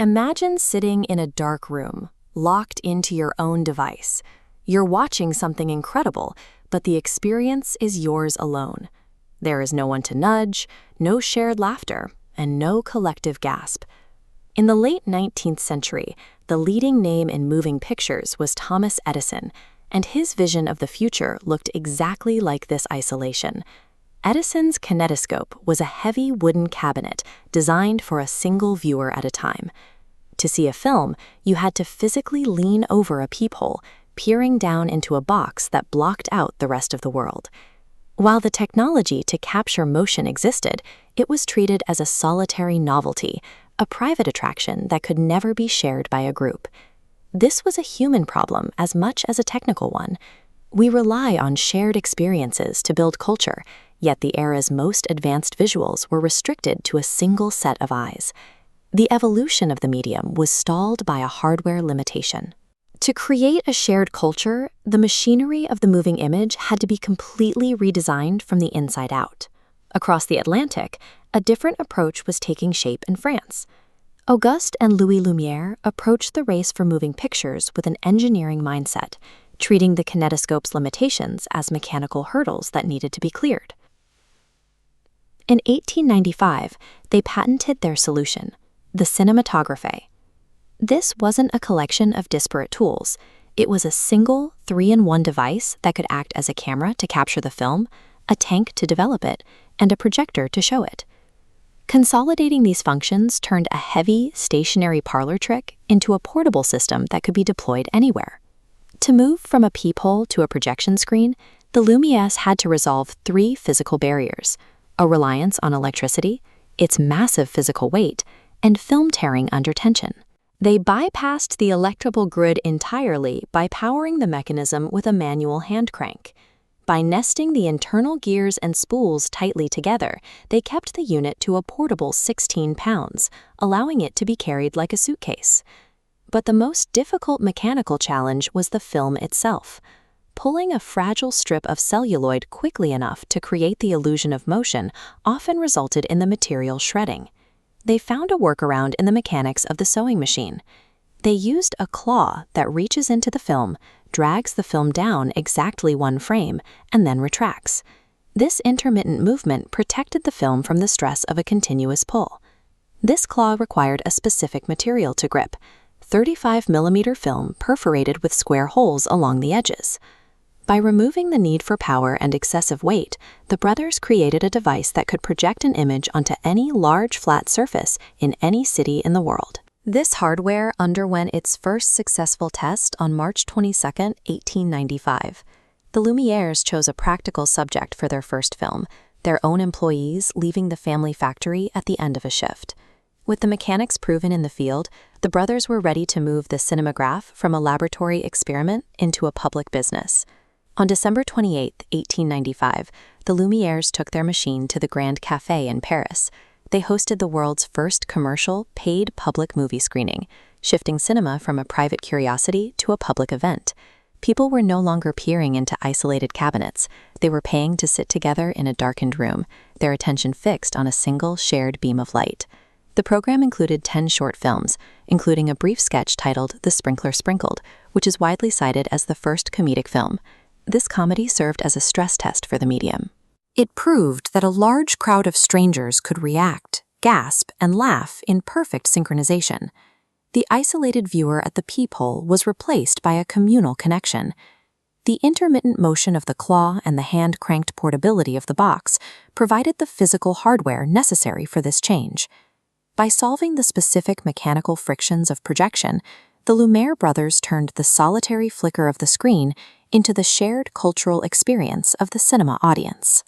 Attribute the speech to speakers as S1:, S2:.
S1: Imagine sitting in a dark room, locked into your own device. You're watching something incredible, but the experience is yours alone. There is no one to nudge, no shared laughter, and no collective gasp. In the late 19th century, the leading name in moving pictures was Thomas Edison, and his vision of the future looked exactly like this isolation. Edison's kinetoscope was a heavy wooden cabinet designed for a single viewer at a time. To see a film, you had to physically lean over a peephole, peering down into a box that blocked out the rest of the world. While the technology to capture motion existed, it was treated as a solitary novelty, a private attraction that could never be shared by a group. This was a human problem as much as a technical one. We rely on shared experiences to build culture, yet the era's most advanced visuals were restricted to a single set of eyes. The evolution of the medium was stalled by a hardware limitation. To create a shared culture, the machinery of the moving image had to be completely redesigned from the inside out. Across the Atlantic, a different approach was taking shape in France. Auguste and Louis Lumière approached the race for moving pictures with an engineering mindset, treating the kinetoscope's limitations as mechanical hurdles that needed to be cleared. In 1895, they patented their solution, the Cinématographe. This wasn't a collection of disparate tools. It was a single 3-in-1 device that could act as a camera to capture the film, a tank to develop it, and a projector to show it. Consolidating these functions turned a heavy, stationary parlor trick into a portable system that could be deployed anywhere. To move from a peephole to a projection screen, the Lumières had to resolve 3 physical barriers: a reliance on electricity, its massive physical weight, and film tearing under tension. They bypassed the electrical grid entirely by powering the mechanism with a manual hand crank. By nesting the internal gears and spools tightly together, they kept the unit to a portable 16 pounds, allowing it to be carried like a suitcase. But the most difficult mechanical challenge was the film itself. Pulling a fragile strip of celluloid quickly enough to create the illusion of motion often resulted in the material shredding. They found a workaround in the mechanics of the sewing machine. They used a claw that reaches into the film, drags the film down exactly 1 frame, and then retracts. This intermittent movement protected the film from the stress of a continuous pull. This claw required a specific material to grip, 35mm film perforated with square holes along the edges. By removing the need for power and excessive weight, the brothers created a device that could project an image onto any large flat surface in any city in the world. This hardware underwent its first successful test on March 22, 1895. The Lumières chose a practical subject for their first film, their own employees leaving the family factory at the end of a shift. With the mechanics proven in the field, the brothers were ready to move the Cinématographe from a laboratory experiment into a public business. On December 28, 1895, the Lumières took their machine to the Grand Café in Paris. They hosted the world's first commercial, paid public movie screening, shifting cinema from a private curiosity to a public event. People were no longer peering into isolated cabinets. They were paying to sit together in a darkened room, their attention fixed on a single shared beam of light. The program included 10 short films, including a brief sketch titled The Sprinkler Sprinkled, which is widely cited as the first comedic film. This comedy served as a stress test for the medium. It proved that a large crowd of strangers could react, gasp, and laugh in perfect synchronization. The isolated viewer at the peephole was replaced by a communal connection. The intermittent motion of the claw and the hand-cranked portability of the box provided the physical hardware necessary for this change. By solving the specific mechanical frictions of projection, the Lumière brothers turned the solitary flicker of the screen into the shared cultural experience of the cinema audience.